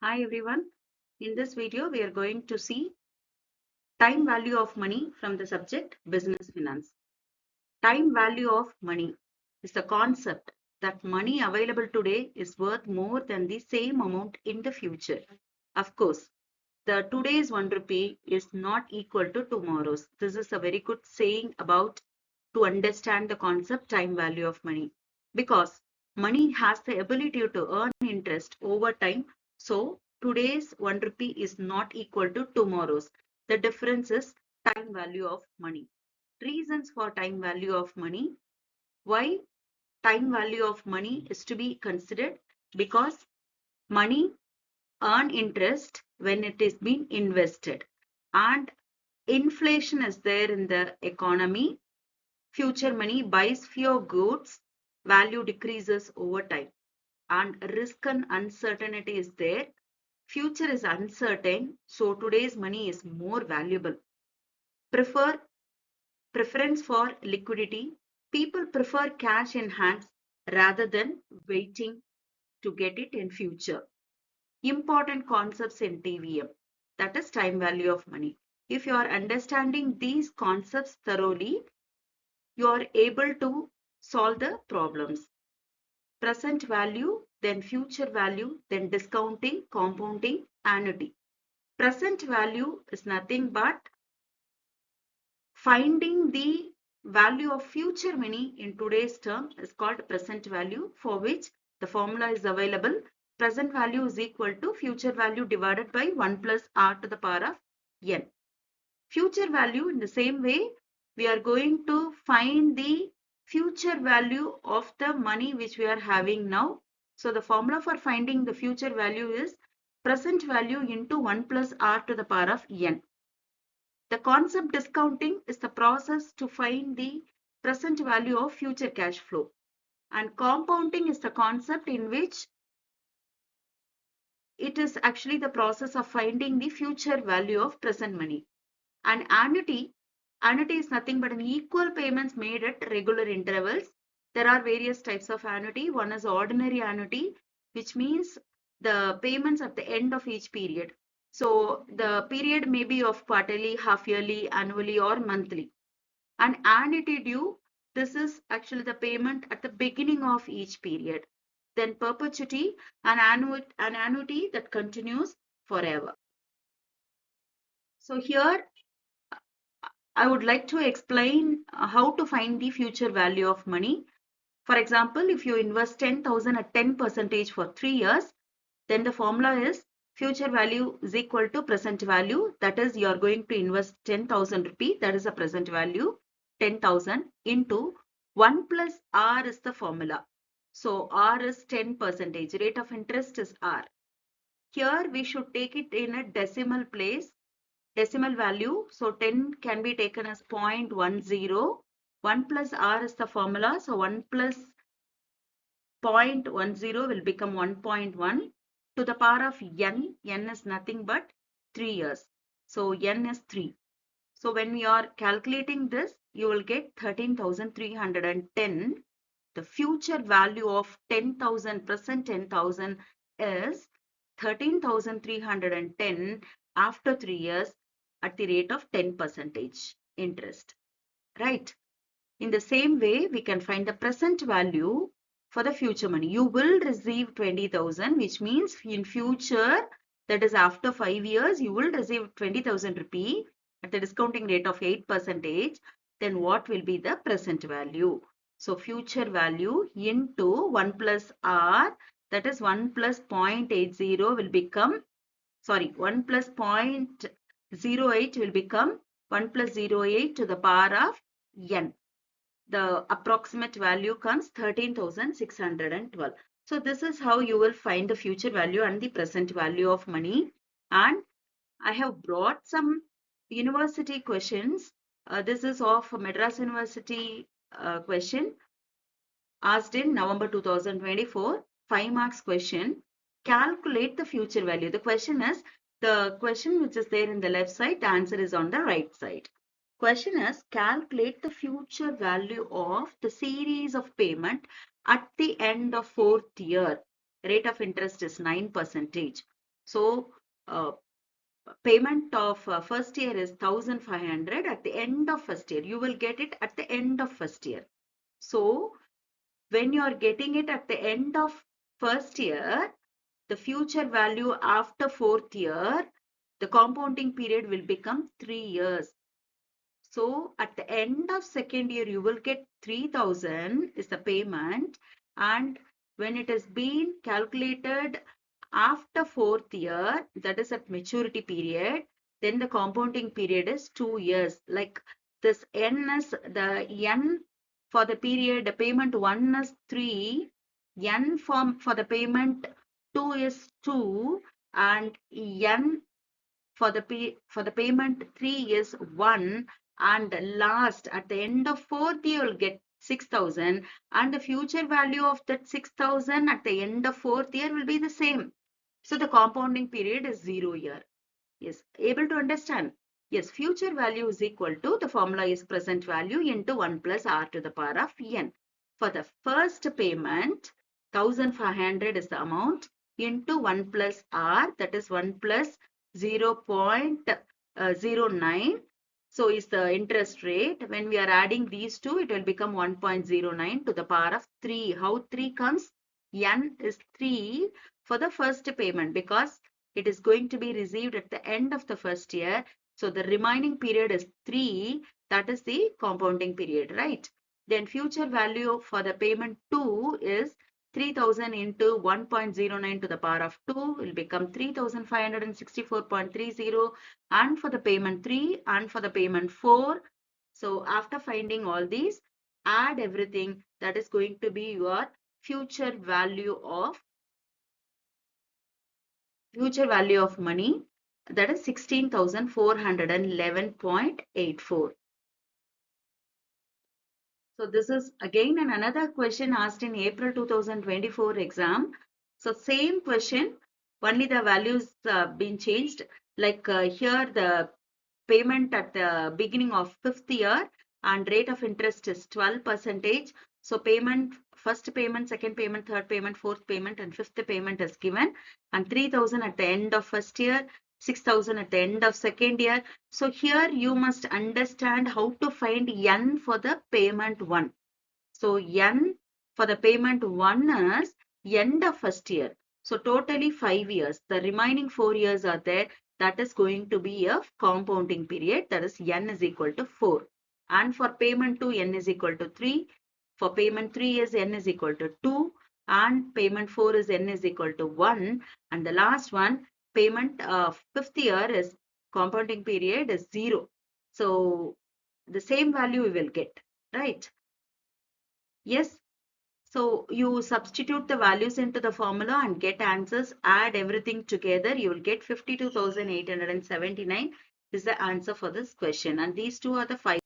Hi everyone. In this video, we are going to see time value of money from the subject business finance. Time value of money is the concept that money available today is worth more than the same amount in the future. Of course, the today's 1 rupee is not equal to tomorrow's. This is a very good saying about to understand the concept time value of money because money has the ability to earn interest over time. So today's 1 rupee is not equal to tomorrow's. The difference is time value of money. Reasons for time value of money. Why time value of money is to be considered? Because money earn interest when it is being invested, and inflation is there in the economy. Future money buys fewer goods, value decreases over time, and risk and uncertainty is there. Future is uncertain, so today's money is more valuable. Preference for liquidity. People prefer cash in hands rather than waiting to get it in future. Important concepts in TVM, that is time value of money. If you are understanding these concepts thoroughly, you are able to solve the problems. Present value, then future value, then discounting, compounding, annuity. Present value is nothing but finding the value of future money in today's term is called present value, for which the formula is available. Present value is equal to future value divided by 1 plus r to the power of n. Future value, in the same way, we are going to find the future value of the money which we are having now. So the formula for finding the future value is present value into 1 plus r to the power of n. The concept discounting is the process to find the present value of future cash flow. And compounding is the concept in which it is actually the process of finding the future value of present money. And annuity is nothing but an equal payments made at regular intervals. There are various types of annuity. One is ordinary annuity, which means the payments at the end of each period. So the period may be of quarterly, half yearly, annually, or monthly. And annuity due, this is actually the payment at the beginning of each period. Then perpetuity, an annuity that continues forever. So here I would like to explain how to find the future value of money. For example, if you invest 10,000 at 10% for 3 years, then the formula is future value is equal to present value. That is, you are going to invest 10,000 rupee. That is a present value, 10,000 into 1 plus R is the formula. So R is 10%. Rate of interest is R. Here we should take it in a decimal place. Decimal value. So 10 can be taken as 0.10. 1 plus r is the formula. So 1 plus 0.10 will become 1.1 to the power of n. N is nothing but 3 years. So n is 3. So when you are calculating this, you will get 13,310. The future value of 10,000, present 10,000 is 13,310 after 3 years at the rate of 10% interest, right? In the same way, we can find the present value for the future money. You will receive 20,000, which means in future, that is after 5 years, you will receive 20,000 rupee at the discounting rate of 8%. Then what will be the present value? So future value into 1 plus r, that is 1 plus 0.80 will become, 1 plus 0.08 will become 1 plus 0.8 to the power of n. The approximate value comes 13,612. So this is how you will find the future value and the present value of money. And I have brought some university questions. This is of Madras University question asked in November 2024, 5 marks question. Calculate the future value. The question is, the question which is there in the left side, the answer is on the right side. Question is, calculate the future value of the series of payment at the end of 4th year. Rate of interest is 9%. So payment of first year is 1500 at the end of first year. You will get it at the end of first year. So when you are getting it at the end of first year, the future value after fourth year, the compounding period will become 3 years. So at the end of second year, you will get 3000 is the payment. And when it has been calculated after fourth year, that is at maturity period, then the compounding period is 2 years. Like this N is the N for the period, the payment 1 is 3, N for the payment 2 is 2, and N for the payment 3 is 1, and last at the end of fourth year you'll get 6000, and the future value of that 6000 at the end of fourth year will be the same. So the compounding period is 0 year. Yes, able to understand? Yes, future value is equal to, the formula is present value into 1 plus r to the power of n. For the first payment, 1500 is the amount into 1 plus r, that is 1 plus 0.09. So is the interest rate. When we are adding these two, it will become 1.09 to the power of 3. How 3 comes? N is 3 for the first payment because it is going to be received at the end of the first year. So the remaining period is 3. That is the compounding period, right? Then future value for the payment 2 is 3000 into 1.09 to the power of 2 will become 3564.30. And for the payment 3 and for the payment 4. So after finding all these, add everything. That is going to be your future value of money, that is 16,411.84. So this is again another question asked in April 2024 exam. So same question, only the values been changed. Like here the payment at the beginning of fifth year and rate of interest is 12%. So payment, first payment, second payment, third payment, fourth payment, and fifth payment is given, and 3000 at the end of first year, 6000 at the end of second year. So here you must understand how to find N for the payment 1. So N for the payment 1 is end of first year. So totally 5 years. The remaining 4 years are there. That is going to be a compounding period. That is N is equal to 4. And for payment 2, N is equal to 3. For payment 3 is N is equal to 2. And payment 4 is N is equal to 1. And the last one, payment fifth year is compounding period is 0. So the same value we will get, right? Yes. So you substitute the values into the formula and get answers, add everything together, you will get 52,879 is the answer for this question. And these two are the 5